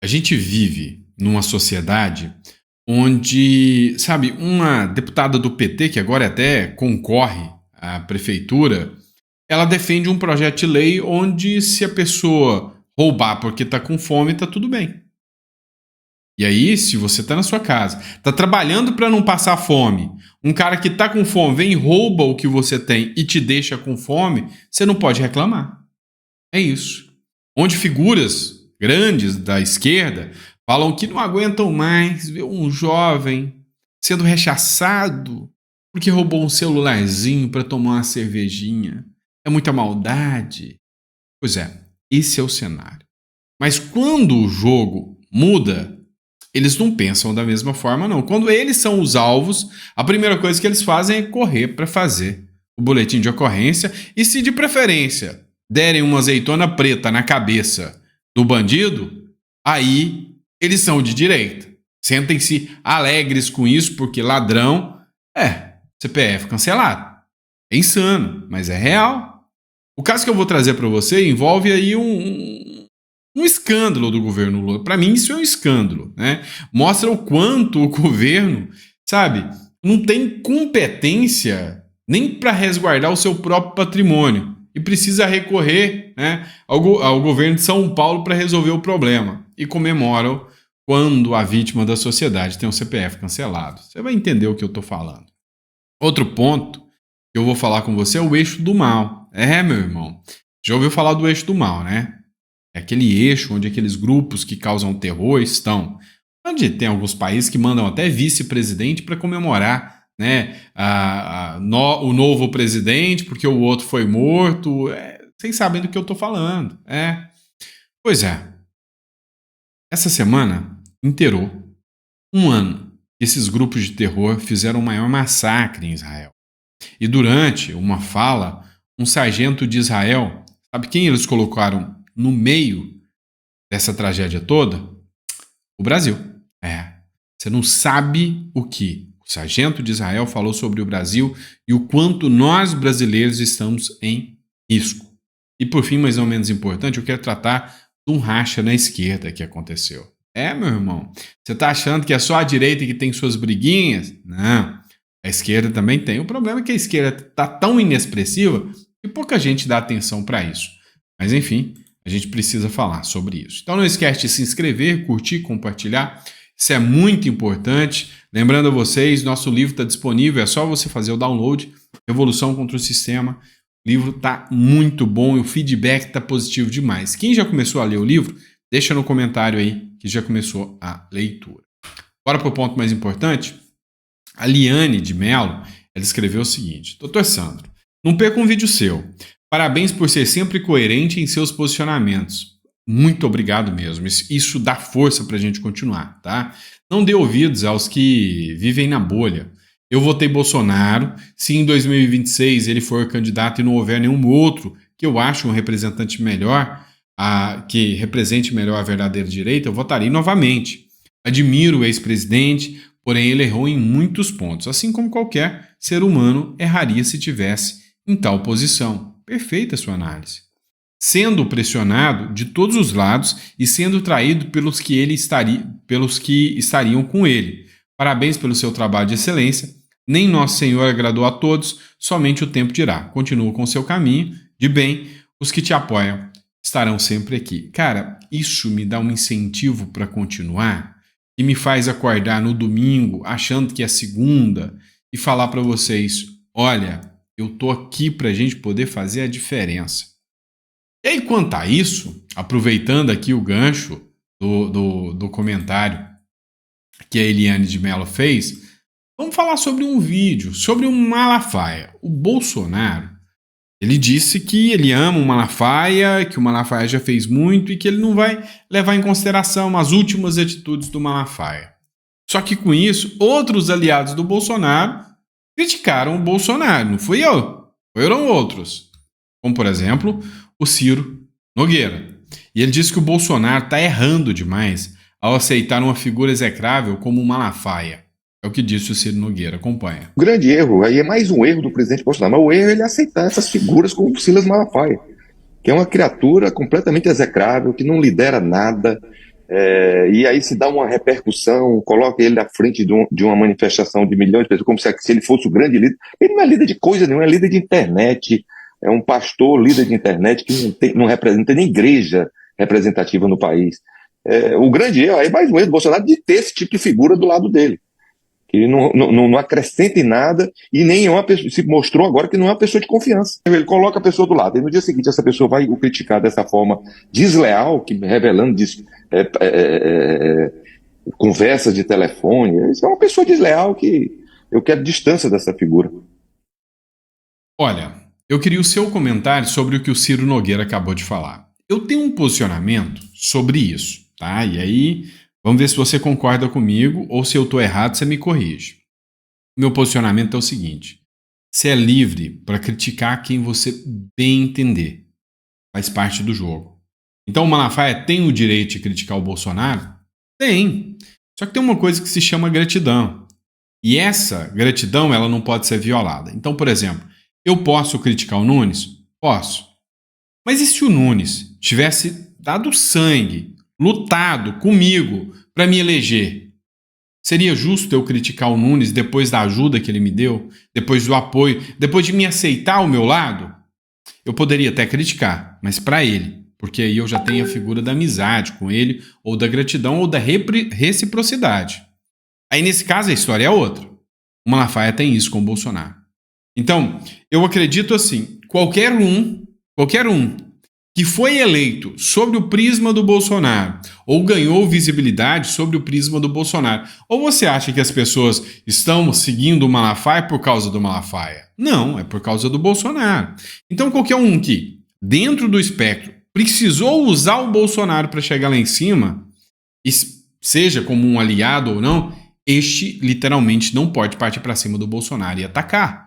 A gente vive numa sociedade onde, sabe, uma deputada do PT, que agora até concorre à prefeitura, ela defende um projeto de lei onde se a pessoa roubar porque tá com fome, tá tudo bem. E aí, se você tá na sua casa, tá trabalhando para não passar fome, um cara que tá com fome vem e rouba o que você tem e te deixa com fome, você não pode reclamar. É isso. Onde figuras grandes da esquerda falam que não aguentam mais ver um jovem sendo rechaçado porque roubou um celularzinho para tomar uma cervejinha. É muita maldade. Pois é, esse é o cenário. Mas quando o jogo muda, eles não pensam da mesma forma, não. Quando eles são os alvos, a primeira coisa que eles fazem é correr para fazer o boletim de ocorrência e, se de preferência derem uma azeitona preta na cabeça do bandido, aí eles são de direita. Sentem-se alegres com isso, porque ladrão CPF cancelado. É insano, mas é real. O caso que eu vou trazer para você envolve aí um escândalo do governo Lula. Para mim, isso é um escândalo, né? Mostra o quanto o governo, sabe, não tem competência nem para resguardar o seu próprio patrimônio e precisa recorrer, né, ao governo de São Paulo para resolver o problema. E comemoram quando a vítima da sociedade tem o CPF cancelado. Você vai entender o que eu estou falando. Outro ponto que eu vou falar com você é o eixo do mal. Meu irmão, já ouviu falar do eixo do mal, né? É aquele eixo onde aqueles grupos que causam terror estão. Onde tem alguns países que mandam até vice-presidente para comemorar, né, o novo presidente, porque o outro foi morto. Vocês sabem do que eu estou falando. Pois é. Essa semana inteirou um ano que esses grupos de terror fizeram o maior massacre em Israel. E durante uma fala, um sargento de Israel, sabe quem eles colocaram no meio dessa tragédia toda? O Brasil. Você não sabe o que o sargento de Israel falou sobre o Brasil e o quanto nós brasileiros estamos em risco. E por fim, mas não menos importante, eu quero tratar de um racha na esquerda que aconteceu. Meu irmão, você tá achando que é só a direita que tem suas briguinhas? Não, a esquerda também tem. O problema é que a esquerda tá tão inexpressiva que pouca gente dá atenção para isso. Mas enfim, a gente precisa falar sobre isso. Então não esquece de se inscrever, curtir, compartilhar. Isso é muito importante. Lembrando a vocês, nosso livro está disponível, é só você fazer o download. Revolução contra o Sistema. O livro está muito bom e o feedback está positivo demais. Quem já começou a ler o livro, deixa no comentário aí que já começou a leitura. Bora para o ponto mais importante? A Liane de Mello, ela escreveu o seguinte: Dr. Sandro, não perca um vídeo seu. Parabéns por ser sempre coerente em seus posicionamentos. Muito obrigado mesmo. Isso dá força para a gente continuar, tá? Não dê ouvidos aos que vivem na bolha. Eu votei Bolsonaro. Se em 2026 ele for candidato e não houver nenhum outro que eu acho um representante melhor, que represente melhor a verdadeira direita, eu votarei novamente. Admiro o ex-presidente, porém ele errou em muitos pontos, assim como qualquer ser humano erraria se tivesse em tal posição. Perfeita a sua análise. Sendo pressionado de todos os lados e sendo traído pelos que estariam com ele. Parabéns pelo seu trabalho de excelência. Nem Nosso Senhor agradou a todos, somente o tempo dirá. Continua com o seu caminho de bem. Os que te apoiam estarão sempre aqui. Cara, isso me dá um incentivo para continuar e me faz acordar no domingo achando que é segunda e falar para vocês: olha, eu tô aqui para a gente poder fazer a diferença. E aí, quanto a isso, aproveitando aqui o gancho do comentário que a Eliane de Mello fez, vamos falar sobre um vídeo, sobre um Malafaia. O Bolsonaro, ele disse que ele ama o Malafaia, que o Malafaia já fez muito e que ele não vai levar em consideração as últimas atitudes do Malafaia. Só que com isso, outros aliados do Bolsonaro criticaram o Bolsonaro. Não fui eu, foram outros. Como, por exemplo, o Ciro Nogueira. E ele disse que o Bolsonaro está errando demais ao aceitar uma figura execrável como o Malafaia. É o que disse o Ciro Nogueira. Acompanha. O grande erro, aí é mais um erro do presidente Bolsonaro, mas o erro é ele aceitar essas figuras como o Silas Malafaia, que é uma criatura completamente execrável, que não lidera nada, E aí se dá uma repercussão, coloca ele à frente de uma manifestação de milhões de pessoas, como se ele fosse o grande líder. Ele não é líder de coisa nenhuma, é líder de internet, é um pastor líder de internet que não representa nem igreja representativa no país. O grande erro, aí mais um erro do Bolsonaro de ter esse tipo de figura do lado dele, que não acrescenta em nada e nem é uma pessoa, se mostrou agora que não é uma pessoa de confiança. Ele coloca a pessoa do lado e no dia seguinte essa pessoa vai o criticar dessa forma desleal, revelando conversas de telefone. Isso é uma pessoa desleal que eu quero distância dessa figura. Olha, eu queria o seu comentário sobre o que o Ciro Nogueira acabou de falar. Eu tenho um posicionamento sobre isso, tá? E aí, vamos ver se você concorda comigo ou se eu estou errado, você me corrige. Meu posicionamento é o seguinte: você é livre para criticar quem você bem entender. Faz parte do jogo. Então o Malafaia tem o direito de criticar o Bolsonaro? Tem. Só que tem uma coisa que se chama gratidão. E essa gratidão ela não pode ser violada. Então, por exemplo, eu posso criticar o Nunes? Posso. Mas e se o Nunes tivesse dado sangue, lutado comigo para me eleger? Seria justo eu criticar o Nunes depois da ajuda que ele me deu, depois do apoio, depois de me aceitar ao meu lado? Eu poderia até criticar, mas para ele, porque aí eu já tenho a figura da amizade com ele, ou da gratidão, ou da reciprocidade. Aí nesse caso a história é outra. O Malafaia tem isso com o Bolsonaro. Então, eu acredito assim, qualquer um que foi eleito sobre o prisma do Bolsonaro ou ganhou visibilidade sobre o prisma do Bolsonaro, ou você acha que as pessoas estão seguindo o Malafaia por causa do Malafaia? Não, é por causa do Bolsonaro. Então qualquer um que, dentro do espectro, precisou usar o Bolsonaro para chegar lá em cima, seja como um aliado ou não, este literalmente não pode partir para cima do Bolsonaro e atacar.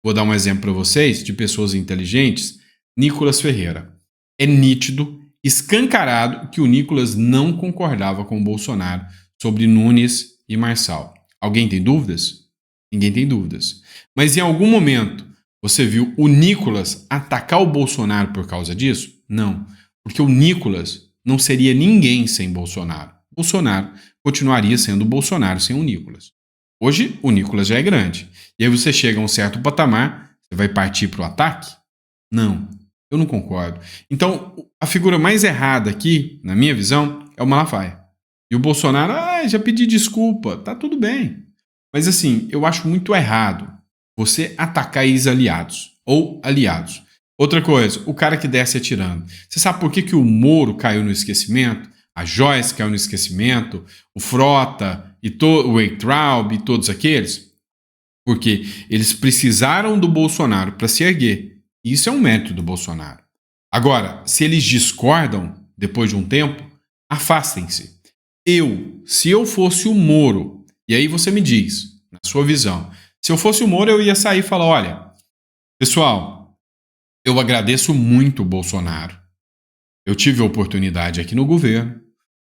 Vou dar um exemplo para vocês de pessoas inteligentes. Nicolas Ferreira. É nítido, escancarado, que o Nicolas não concordava com o Bolsonaro sobre Nunes e Marçal. Alguém tem dúvidas? Ninguém tem dúvidas. Mas em algum momento você viu o Nicolas atacar o Bolsonaro por causa disso? Não. Porque o Nicolas não seria ninguém sem Bolsonaro. Bolsonaro continuaria sendo Bolsonaro sem o Nicolas. Hoje o Nicolas já é grande. E aí você chega a um certo patamar, você vai partir para o ataque? Não. Eu não concordo. Então, a figura mais errada aqui, na minha visão, é o Malafaia. E o Bolsonaro, já pedi desculpa, tá tudo bem. Mas assim, eu acho muito errado você atacar ex-aliados ou aliados. Outra coisa, o cara que desce atirando. Você sabe por que o Moro caiu no esquecimento? A Joyce caiu no esquecimento? O Frota, o Weintraub e todos aqueles? Porque eles precisaram do Bolsonaro para se erguer. Isso é um mérito do Bolsonaro. Agora, se eles discordam depois de um tempo, afastem-se. Se eu fosse o Moro, e aí você me diz, na sua visão, se eu fosse o Moro, eu ia sair e falar: olha, pessoal, eu agradeço muito o Bolsonaro. Eu tive a oportunidade aqui no governo,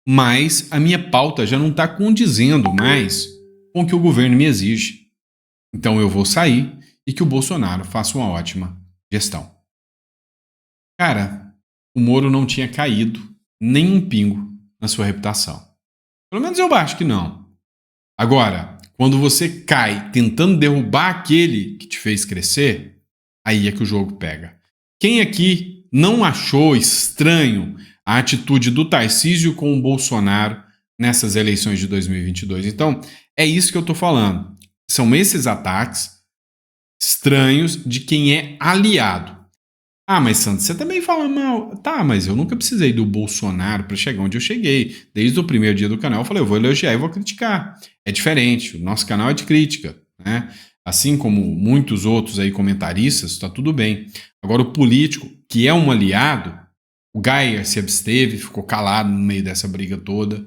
mas a minha pauta já não está condizendo mais com o que o governo me exige. Então eu vou sair e que o Bolsonaro faça uma ótima gestão. Cara, o Moro não tinha caído nem um pingo na sua reputação. Pelo menos eu acho que não. Agora, quando você cai tentando derrubar aquele que te fez crescer, aí é que o jogo pega. Quem aqui não achou estranho a atitude do Tarcísio com o Bolsonaro nessas eleições de 2022? Então, é isso que eu tô falando. São esses ataques estranhos de quem é aliado. Ah, mas Santos, você também fala mal. Tá, mas eu nunca precisei do Bolsonaro para chegar onde eu cheguei. Desde o primeiro dia do canal eu falei: eu vou elogiar e vou criticar. É diferente, o nosso canal é de crítica, né? Assim como muitos outros aí comentaristas, tá tudo bem. Agora o político, que é um aliado, o Geyer se absteve, ficou calado no meio dessa briga toda,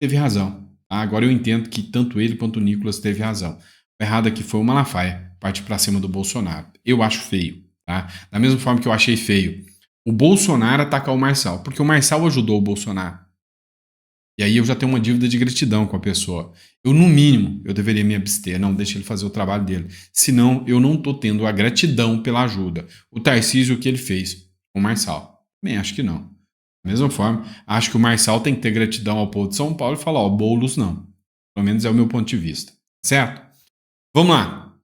teve razão. Tá? Agora eu entendo que tanto ele quanto o Nicolas teve razão. O errado aqui foi o Malafaia, parte para cima do Bolsonaro. Eu acho feio. Tá? Da mesma forma que eu achei feio o Bolsonaro atacar o Marçal, porque o Marçal ajudou o Bolsonaro. E aí eu já tenho uma dívida de gratidão com a pessoa. Eu, no mínimo, eu deveria me abster. Não, deixa ele fazer o trabalho dele. Senão, eu não estou tendo a gratidão pela ajuda. O Tarcísio, o que ele fez com o Marçal? Bem, acho que não. Da mesma forma, acho que o Marçal tem que ter gratidão ao povo de São Paulo e falar, ó, Boulos não. Pelo menos é o meu ponto de vista. Certo? Vamos lá.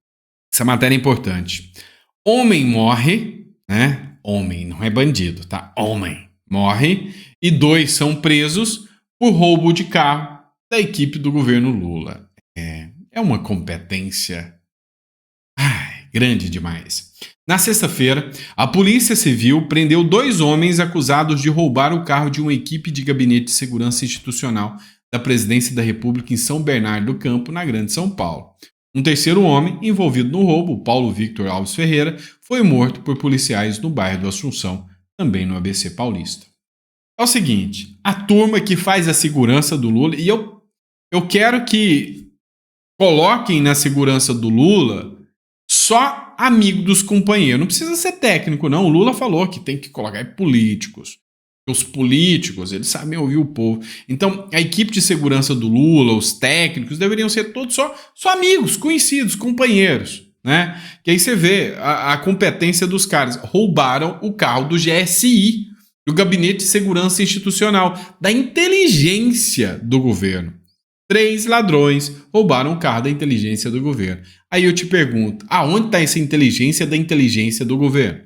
Essa matéria é importante. Homem morre, né? Homem, não é bandido, tá? Homem morre e 2 são presos por roubo de carro da equipe do governo Lula. É uma competência grande demais. Na sexta-feira, a Polícia Civil prendeu 2 homens acusados de roubar o carro de uma equipe de gabinete de segurança institucional da Presidência da República em São Bernardo do Campo, na Grande São Paulo. Um terceiro homem envolvido no roubo, Paulo Victor Alves Ferreira, foi morto por policiais no bairro do Assunção, também no ABC Paulista. É o seguinte, a turma que faz a segurança do Lula, e eu quero que coloquem na segurança do Lula só amigo dos companheiros. Não precisa ser técnico, não. O Lula falou que tem que colocar políticos. Os políticos, eles sabem ouvir o povo. Então, a equipe de segurança do Lula, os técnicos, deveriam ser todos só amigos, conhecidos, companheiros, né? Que aí você vê a competência dos caras. Roubaram o carro do GSI, do Gabinete de Segurança Institucional, da inteligência do governo. 3 ladrões roubaram o carro da inteligência do governo. Aí eu te pergunto, aonde está essa inteligência da inteligência do governo?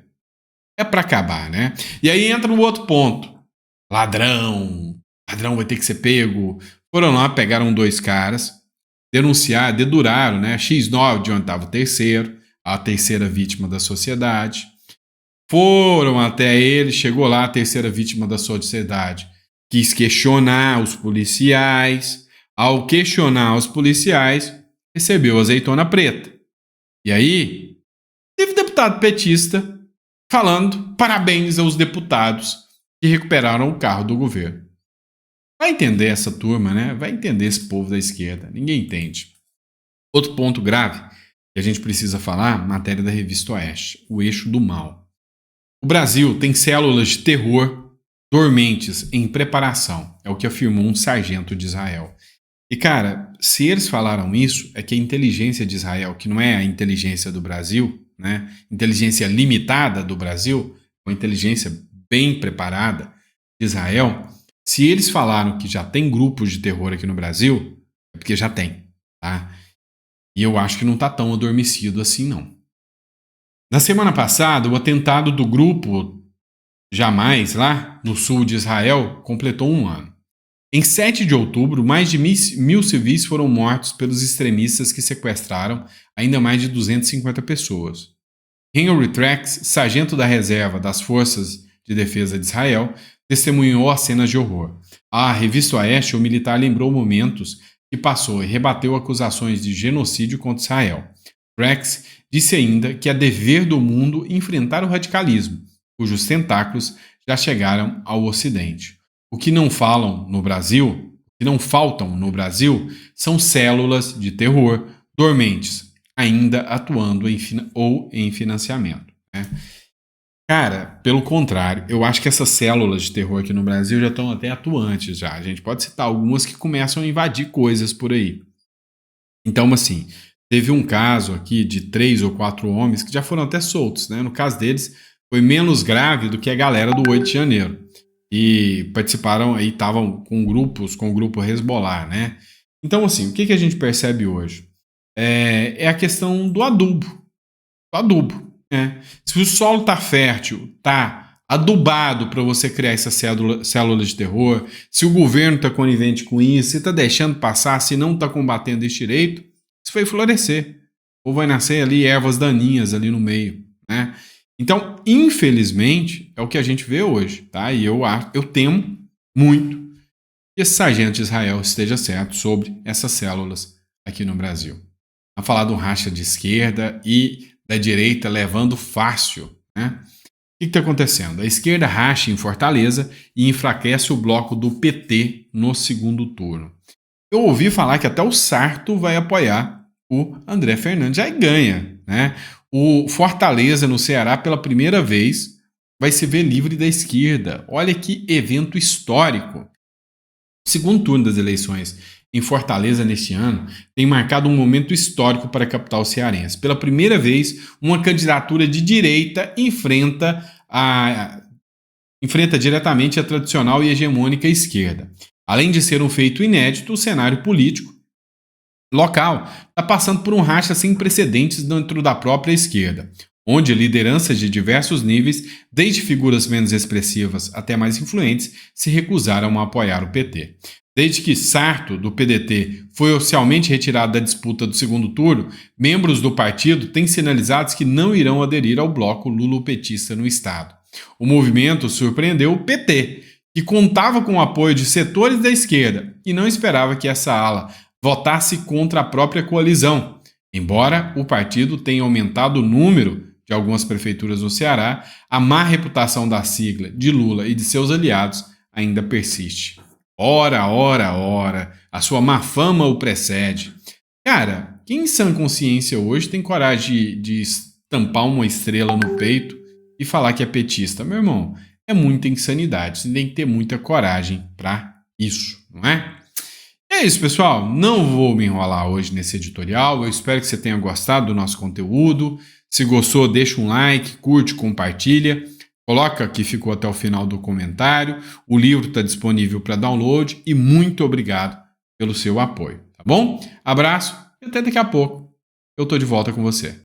É para acabar, né? E aí entra o outro ponto. Ladrão vai ter que ser pego. Foram lá, pegaram 2 caras, deduraram, né? X9, de onde estava o terceiro, a terceira vítima da sociedade. Foram até ele, chegou lá a terceira vítima da sociedade. Quis questionar os policiais. Ao questionar os policiais, recebeu azeitona preta. E aí, teve deputado petista falando parabéns aos deputados que recuperaram o carro do governo. Vai entender essa turma, né? Vai entender esse povo da esquerda. Ninguém entende. Outro ponto grave que a gente precisa falar, matéria da Revista Oeste, o eixo do mal. O Brasil tem células de terror dormentes em preparação, é o que afirmou um sargento de Israel. E, cara, se eles falaram isso, é que a inteligência de Israel, que não é a inteligência do Brasil, né? Inteligência limitada do Brasil, uma inteligência bem preparada de Israel, se eles falaram que já tem grupos de terror aqui no Brasil, é porque já tem, tá? E eu acho que não tá tão adormecido assim, não. Na semana passada, o atentado do grupo Jamais, lá no sul de Israel, completou 1 ano. Em 7 de outubro, mais de 1.000 civis foram mortos pelos extremistas que sequestraram ainda mais de 250 pessoas. Henry Trax, sargento da reserva das Forças de Defesa de Israel, testemunhou as cenas de horror. À Revista Oeste, o militar lembrou momentos que passou e rebateu acusações de genocídio contra Israel. Trax disse ainda que é dever do mundo enfrentar o radicalismo, cujos tentáculos já chegaram ao Ocidente. O que não faltam no Brasil, são células de terror dormentes, ainda atuando em financiamento. Né? Cara, pelo contrário, eu acho que essas células de terror aqui no Brasil já estão até atuantes já. A gente pode citar algumas que começam a invadir coisas por aí. Então, assim, teve um caso aqui de 3 ou 4 homens que já foram até soltos, né? No caso deles, foi menos grave do que a galera do 8 de janeiro. E participaram aí, estavam com o grupo Hezbollah, né? Então, assim, o que a gente percebe hoje? É a questão do adubo. Né? Se o solo está fértil, está adubado para você criar essa célula de terror, se o governo está conivente com isso, se está deixando passar, se não está combatendo esse direito, isso vai florescer. Ou vai nascer ali ervas daninhas ali no meio, né? Então, infelizmente, é o que a gente vê hoje, tá? E eu temo muito que esse sargento de Israel esteja certo sobre essas células aqui no Brasil. A falar do racha de esquerda e da direita levando fácil, né? O que está acontecendo? A esquerda racha em Fortaleza e enfraquece o bloco do PT no segundo turno. Eu ouvi falar que até o Sarto vai apoiar o André Fernandes, aí ganha, né? O Fortaleza, no Ceará, pela primeira vez, vai se ver livre da esquerda. Olha que evento histórico. O segundo turno das eleições em Fortaleza neste ano tem marcado um momento histórico para a capital cearense. Pela primeira vez, uma candidatura de direita enfrenta enfrenta diretamente a tradicional e hegemônica esquerda. Além de ser um feito inédito, o cenário político local está passando por um racha sem precedentes dentro da própria esquerda, onde lideranças de diversos níveis, desde figuras menos expressivas até mais influentes, se recusaram a apoiar o PT. Desde que Sarto, do PDT, foi oficialmente retirado da disputa do segundo turno, membros do partido têm sinalizado que não irão aderir ao bloco lulopetista no estado. O movimento surpreendeu o PT, que contava com o apoio de setores da esquerda e não esperava que essa ala votasse contra a própria coalizão. Embora o partido tenha aumentado o número de algumas prefeituras no Ceará, a má reputação da sigla, de Lula e de seus aliados ainda persiste. Ora, ora, ora, a sua má fama o precede. Cara, quem em sã consciência hoje tem coragem de estampar uma estrela no peito e falar que é petista? Meu irmão, é muita insanidade, você tem que ter muita coragem para isso, não é? É isso, pessoal. Não vou me enrolar hoje nesse editorial. Eu espero que você tenha gostado do nosso conteúdo. Se gostou, deixa um like, curte, compartilha. Coloca que ficou até o final do comentário. O livro está disponível para download e muito obrigado pelo seu apoio, tá bom? Abraço e até daqui a pouco. Eu estou de volta com você.